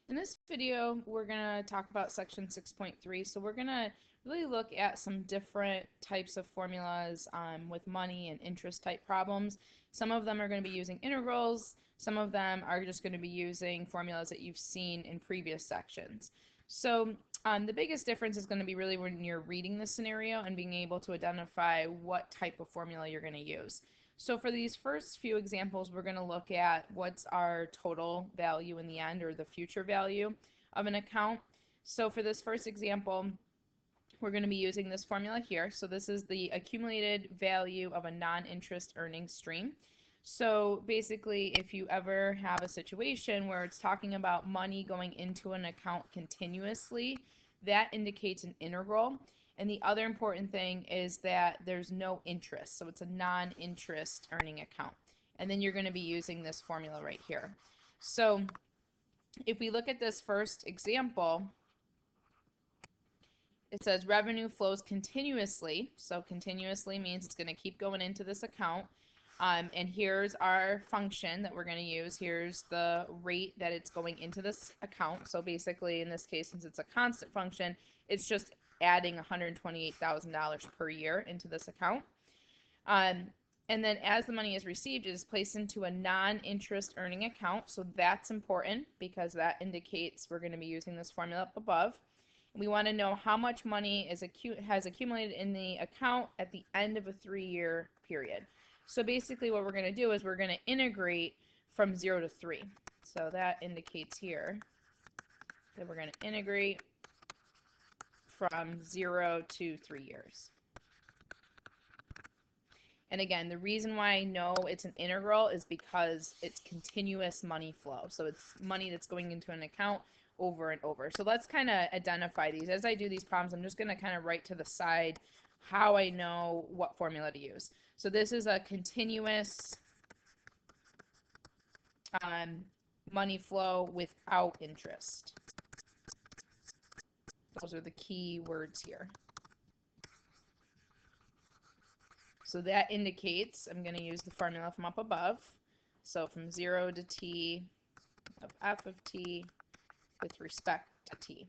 In this video, we're going to talk about section 6.3. So we're going to really look at some different types of formulas with money and interest type problems. Some of them are going to be using integrals. Some of them are just going to be using formulas that you've seen in previous sections. So the biggest difference is going to be really when you're reading the scenario and being able to identify what type of formula you're going to use. So for these first few examples, we're going to look at what's our total value in the end, or the future value of an account. So for this first example, we're going to be using this formula here. So this is the accumulated value of a non-interest earning stream. So basically, if you ever have a situation where it's talking about money going into an account continuously, that indicates an integral. And the other important thing is that there's no interest. So it's a non-interest earning account. And then you're going to be using this formula right here. So if we look at this first example, it says revenue flows continuously. So continuously means it's going to keep going into this account. And here's our function that we're going to use. Here's the rate that it's going into this account. So basically, in this case, since it's a constant function, it's just adding $128,000 per year into this account. And then as the money is received, it is placed into a non-interest earning account. So that's important because that indicates we're going to be using this formula up above. We want to know how much money has accumulated in the account at the end of a 3-year period. So basically what we're going to do is we're going to integrate from 0 to 3. So that indicates here that we're going to integrate from 0 to 3 years. And again, the reason why I know it's an integral is because it's continuous money flow. So it's money that's going into an account over and over. So let's kind of identify these. As I do these problems, I'm just going to kind of write to the side how I know what formula to use. So this is a continuous money flow without interest. Those are the key words here. So that indicates, I'm going to use the formula from up above. So from 0 to t of f of t with respect to t.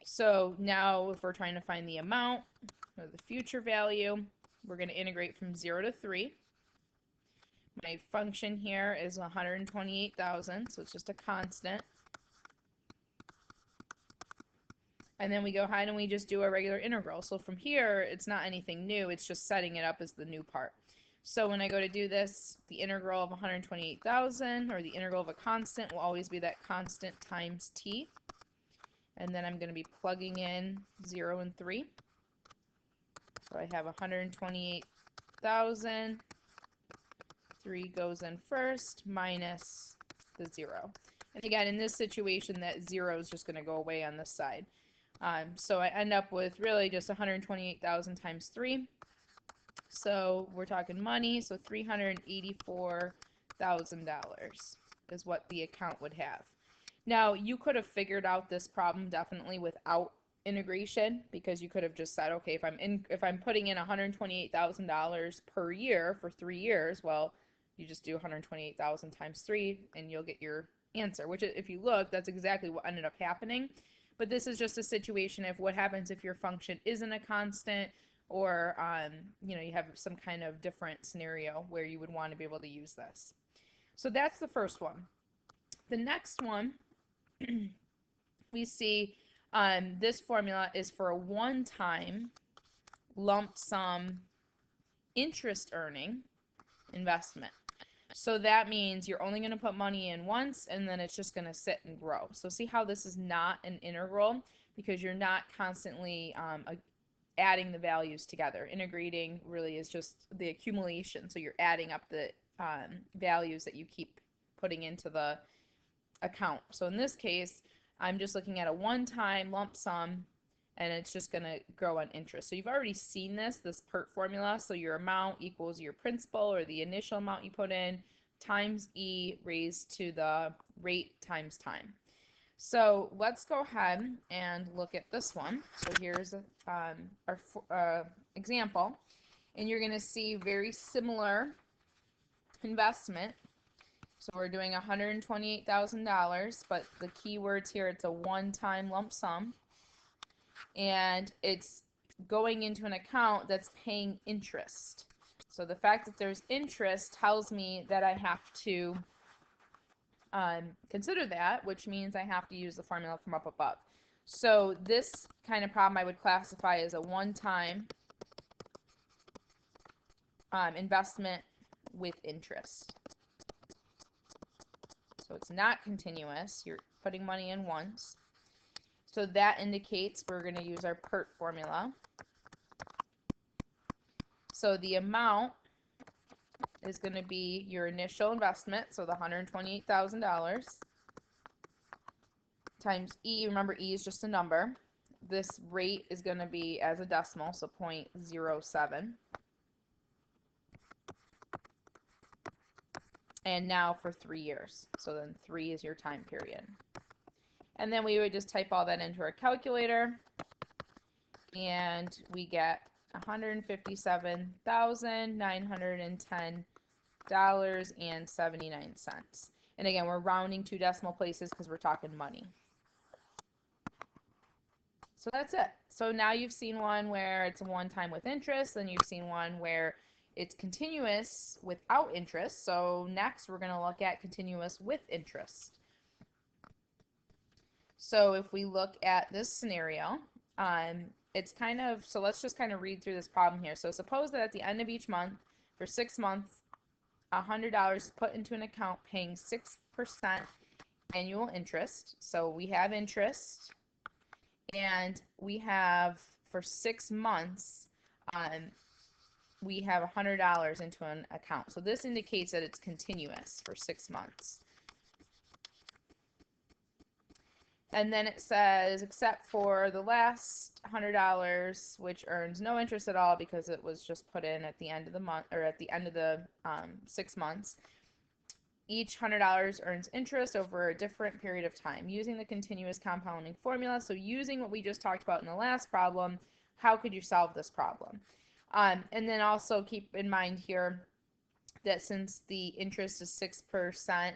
So now if we're trying to find the amount or the future value, we're going to integrate from 0 to 3. My function here is 128,000, so it's just a constant. And then we go ahead and we just do a regular integral. So from here, it's not anything new, it's just setting it up as the new part. So when I go to do this, the integral of 128,000, or the integral of a constant, will always be that constant times t. And then I'm going to be plugging in 0 and 3. So I have 128,000. 3 goes in first, minus the 0. And again, in this situation, that 0 is just going to go away on this side. So I end up with really just 128,000 times 3. So we're talking money, so $384,000 is what the account would have. Now, you could have figured out this problem definitely without integration, because you could have just said, okay, if I'm putting in $128,000 per year for 3 years, well, you just do 128,000 times 3 and you'll get your answer, which, if you look, that's exactly what ended up happening. But this is just a situation of what happens if your function isn't a constant, or you have some kind of different scenario where you would want to be able to use this. So that's the first one. The next one, we see this formula is for a one-time lump sum interest earning investment. So that means you're only going to put money in once, and then it's just going to sit and grow. So see how this is not an integral, because you're not constantly adding the values together. Integrating really is just the accumulation. So you're adding up the values that you keep putting into the account. So in this case, I'm just looking at a one-time lump sum, and it's just going to grow on interest. So you've already seen this PERT formula. So your amount equals your principal, or the initial amount you put in, times E raised to the rate times time. So let's go ahead and look at this one. So here's our example, and you're going to see very similar investment. So we're doing $128,000, but the key words here, it's a one-time lump sum, and it's going into an account that's paying interest. So the fact that there's interest tells me that I have to consider that, which means I have to use the formula from up above. So this kind of problem I would classify as a one-time investment with interest. So it's not continuous. You're putting money in once. So that indicates we're going to use our PERT formula. So the amount is going to be your initial investment, so the $128,000, times E. Remember, E is just a number. This rate is going to be as a decimal, so 0.07. And now for 3 years. So then 3 is your time period. And then we would just type all that into our calculator, and we get $157,910.79. And again, we're rounding 2 decimal places because we're talking money. So that's it. So now you've seen one where it's a one-time with interest, and you've seen one where it's continuous without interest. So next we're going to look at continuous with interest. So if we look at this scenario, it's kind of, so let's just kind of read through this problem here. So suppose that at the end of each month, for 6 months, $100 is put into an account paying 6% annual interest. So we have interest, and we have, for 6 months, we have $100 into an account. So this indicates that it's continuous for 6 months. And then it says, except for the last $100, which earns no interest at all because it was just put in at the end of the month, or at the end of the 6 months, each $100 earns interest over a different period of time using the continuous compounding formula. So using what we just talked about in the last problem, how could you solve this problem? And then also keep in mind here that since the interest is 6%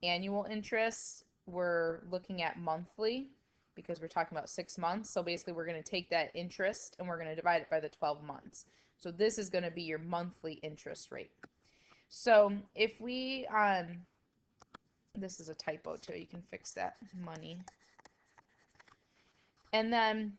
annual interest, we're looking at monthly because we're talking about 6 months. So basically we're going to take that interest and we're going to divide it by the 12 months. So this is going to be your monthly interest rate. So if we, this is a typo too, you can fix that, money. And then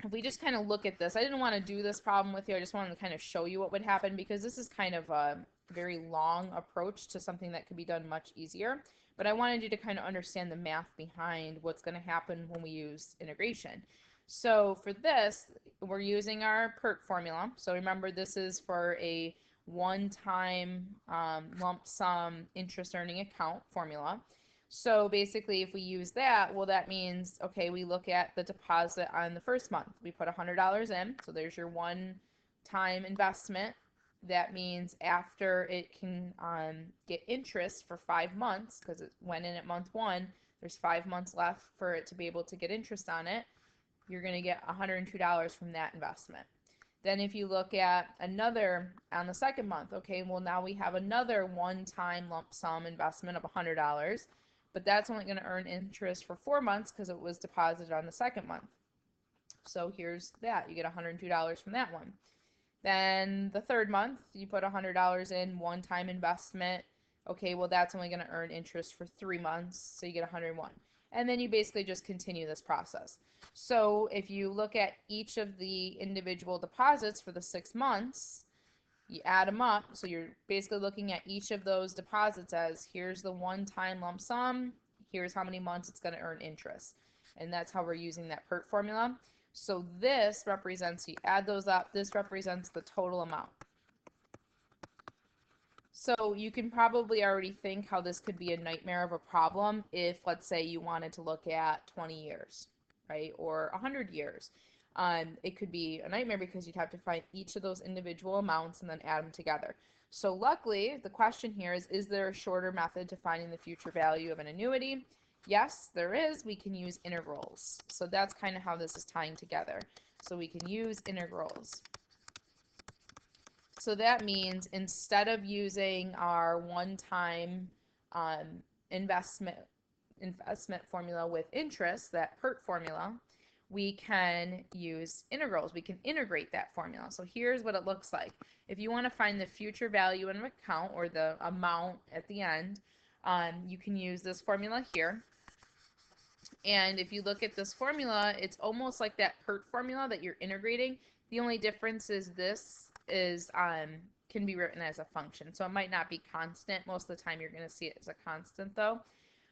if we just kind of look at this, I didn't want to do this problem with you, I just wanted to kind of show you what would happen because this is kind of a very long approach to something that could be done much easier. But I wanted you to kind of understand the math behind what's going to happen when we use integration. So for this, we're using our PERT formula. So remember, this is for a one-time lump sum interest earning account formula. So basically, if we use that, well, that means, okay, we look at the deposit on the first month. We put $100 in, so there's your one-time investment. That means after it can get interest for 5 months, because it went in at month 1, there's 5 months left for it to be able to get interest on it, you're going to get $102 from that investment. Then if you look at another on the second month, okay, well, now we have another one-time lump sum investment of $100, but that's only going to earn interest for 4 months because it was deposited on the second month. So here's that. You get $102 from that one. Then the third month, you put $100 in, one-time investment. Okay, well, that's only going to earn interest for 3 months, so you get $101. And then you basically just continue this process. So if you look at each of the individual deposits for the 6 months, you add them up. So you're basically looking at each of those deposits as, here's the one-time lump sum, here's how many months it's going to earn interest. And that's how we're using that PERT formula. So this represents, you add those up, this represents the total amount. So you can probably already think how this could be a nightmare of a problem if, let's say, you wanted to look at 20 years, right, or 100 years. It could be a nightmare because you'd have to find each of those individual amounts and then add them together. So luckily, the question here is there a shorter method to finding the future value of an annuity? Yes, there is. We can use integrals. So that's kind of how this is tying together. So we can use integrals. So that means instead of using our one-time um, investment formula with interest, that PERT formula, we can use integrals. We can integrate that formula. So here's what it looks like. If you want to find the future value in an account or the amount at the end, you can use this formula here. And if you look at this formula, it's almost like that PERT formula that you're integrating. The only difference is this is can be written as a function. So it might not be constant. Most of the time you're going to see it as a constant though.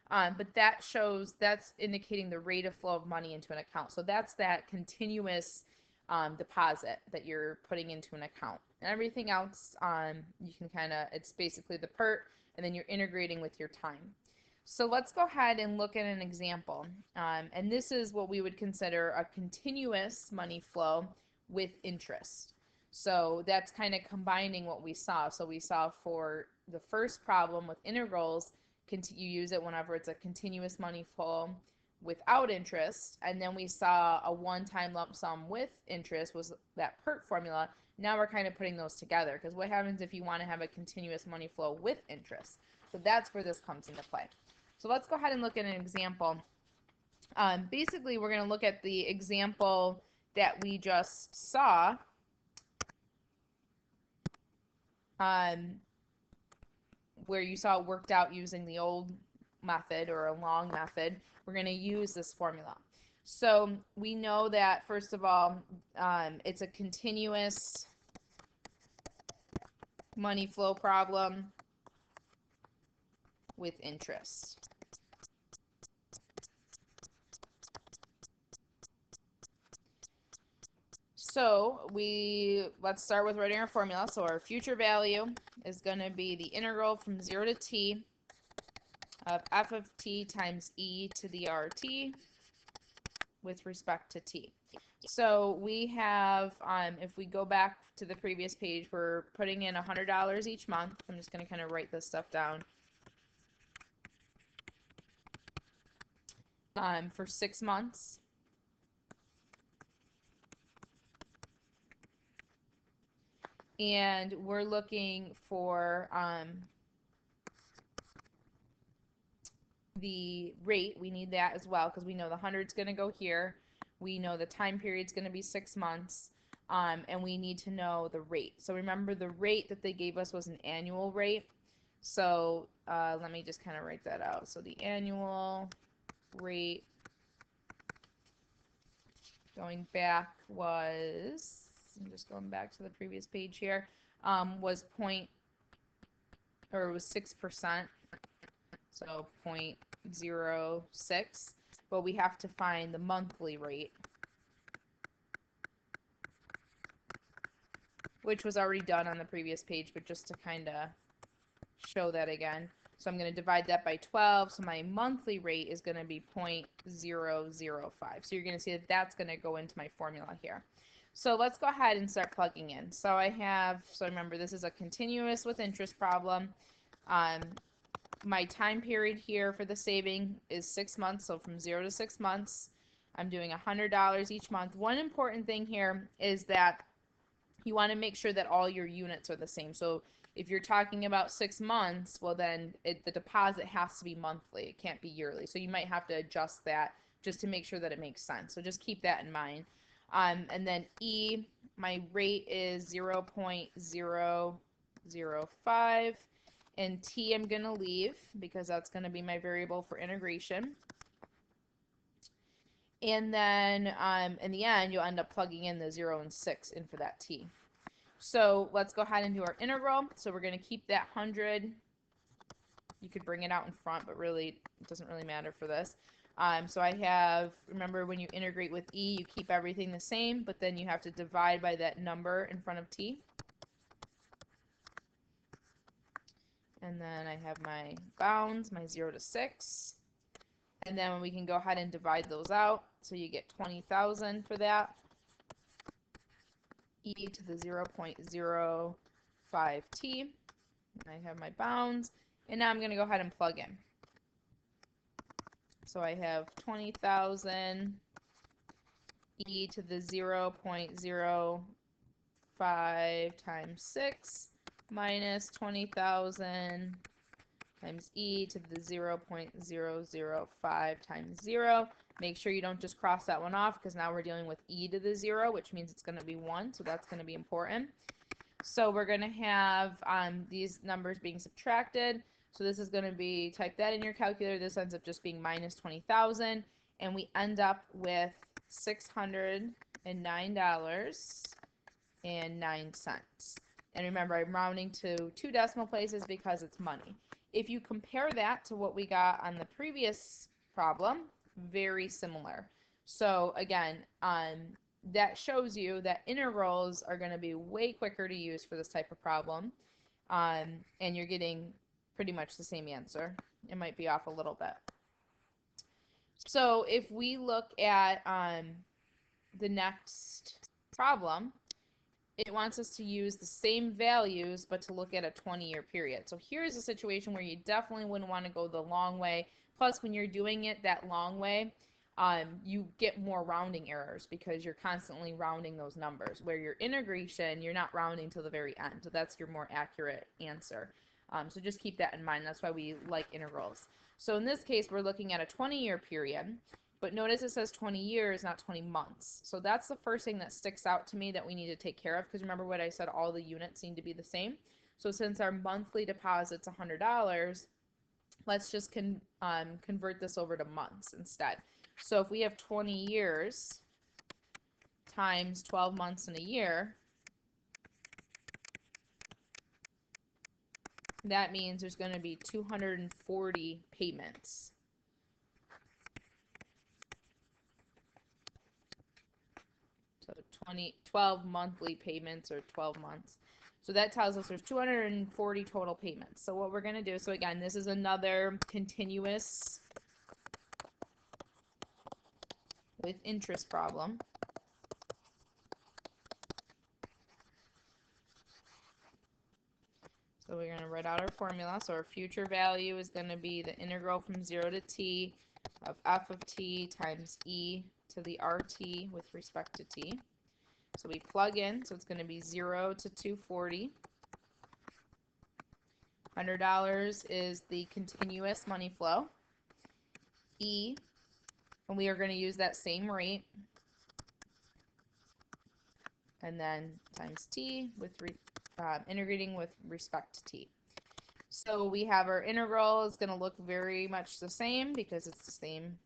But that's indicating the rate of flow of money into an account. So that's that continuous deposit that you're putting into an account. And everything else, you can it's basically the PERT, and then you're integrating with your time. So let's go ahead and look at an example. And this is what we would consider a continuous money flow with interest. So that's kind of combining what we saw. So we saw for the first problem with integrals, you use it whenever it's a continuous money flow without interest. And then we saw a one-time lump sum with interest was that PERT formula. Now we're kind of putting those together, because what happens if you want to have a continuous money flow with interest? So that's where this comes into play. So let's go ahead and look at an example. Basically, we're going to look at the example that we just saw. Where you saw it worked out using the old method or a long method, we're going to use this formula. So we know that, first of all, it's a continuous money flow problem with interest. So let's start with writing our formula. So our future value is going to be the integral from 0 to t of f of t times e to the rt with respect to t. So we have, if we go back to the previous page, we're putting in $100 each month. I'm just going to kind of write this stuff down. For 6 months. And we're looking for the rate. We need that as well, because we know the 100's going to go here. We know the time period's going to be 6 months. And we need to know the rate. So remember, the rate that they gave us was an annual rate. So let me just kind of write that out. So the annual rate going back was, I'm just going back to the previous page here, was 6%. So 0.06, but we have to find the monthly rate, which was already done on the previous page, but just to kind of show that again. So I'm going to divide that by 12, so my monthly rate is going to be 0.005. So you're going to see that that's going to go into my formula here. So let's go ahead and start plugging in. So remember, this is a continuous with interest problem. My time period here for the saving is 6 months, so from 0 to 6 months. I'm doing $100 each month. One important thing here is that you want to make sure that all your units are the same. So if you're talking about 6 months, well then the deposit has to be monthly. It can't be yearly. So you might have to adjust that just to make sure that it makes sense. So just keep that in mind. And then E, my rate is 0.005. And t I'm going to leave because that's going to be my variable for integration. And then in the end, you'll end up plugging in the 0 and 6 in for that t. So let's go ahead and do our integral. So we're going to keep that 100. You could bring it out in front, but really it doesn't really matter for this. So I have, remember when you integrate with e, you keep everything the same, but then you have to divide by that number in front of t. And then I have my bounds, my 0 to 6. And then we can go ahead and divide those out. So you get 20,000 for that. E to the 0.05t. I have my bounds. And now I'm going to go ahead and plug in. So I have 20,000 e to the 0.05 times 6 minus 20,000 times e to the 0.005 times 0. Make sure you don't just cross that one off because now we're dealing with e to the 0, which means it's going to be 1, so that's going to be important. So we're going to have these numbers being subtracted. So this is going to be, type that in your calculator, this ends up just being minus 20,000, and we end up with $609.09. And remember, I'm rounding to 2 decimal places because it's money. If you compare that to what we got on the previous problem, very similar. So again, that shows you that integrals are going to be way quicker to use for this type of problem. And you're getting pretty much the same answer. It might be off a little bit. So if we look at the next problem, it wants us to use the same values, but to look at a 20-year period. So here's a situation where you definitely wouldn't want to go the long way. Plus, when you're doing it that long way, you get more rounding errors because you're constantly rounding those numbers. Where your integration, you're not rounding till the very end. So that's your more accurate answer. So just keep that in mind. That's why we like integrals. So in this case, we're looking at a 20-year period. But notice it says 20 years, not 20 months. So that's the first thing that sticks out to me that we need to take care of. Because remember what I said, all the units seem to be the same. So since our monthly deposit's $100, let's just convert this over to months instead. So if we have 20 years times 12 months in a year, that means there's going to be 240 payments. So 12 monthly payments, or 12 months. So that tells us there's 240 total payments. So what we're going to do, so again, this is another continuous with interest problem. So we're going to write out our formula. So our future value is going to be the integral from 0 to t of f of t times e to the rt with respect to t. So we plug in, so it's going to be 0 to 240. $100 is the continuous money flow. E, and we are going to use that same rate. And then times t with integrating with respect to t. So we have our integral is going to look very much the same because it's the same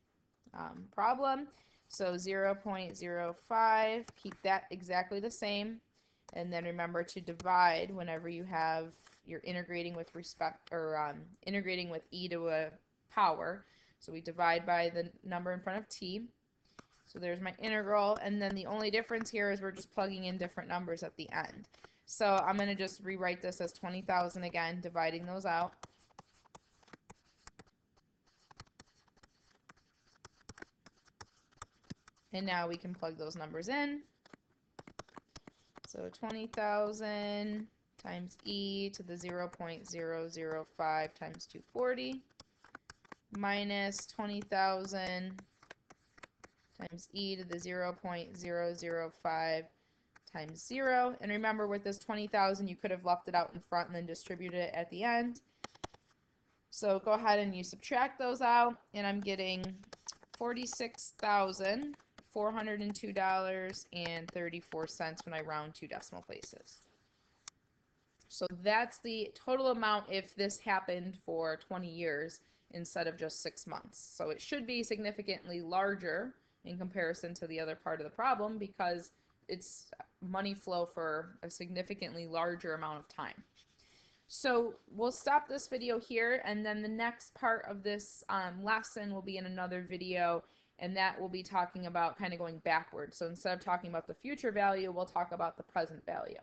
problem. So 0.05, keep that exactly the same. And then remember to divide whenever you have you're integrating with respect, or integrating with e to a power. So we divide by the number in front of t. So there's my integral, and then the only difference here is we're just plugging in different numbers at the end. So I'm going to just rewrite this as 20,000 again, dividing those out. And now we can plug those numbers in. So 20,000 times e to the 0.005 times 240 minus 20,000 times e to the 0.005 times 0. And remember, with this 20,000, you could have left it out in front and then distributed it at the end. So go ahead and you subtract those out, and I'm getting $46,402.34 when I round 2 decimal places. So that's the total amount if this happened for 20 years instead of just 6 months. So it should be significantly larger in comparison to the other part of the problem because it's money flow for a significantly larger amount of time. So we'll stop this video here, and then the next part of this lesson will be in another video, and that will be talking about kind of going backwards. So instead of talking about the future value, we'll talk about the present value.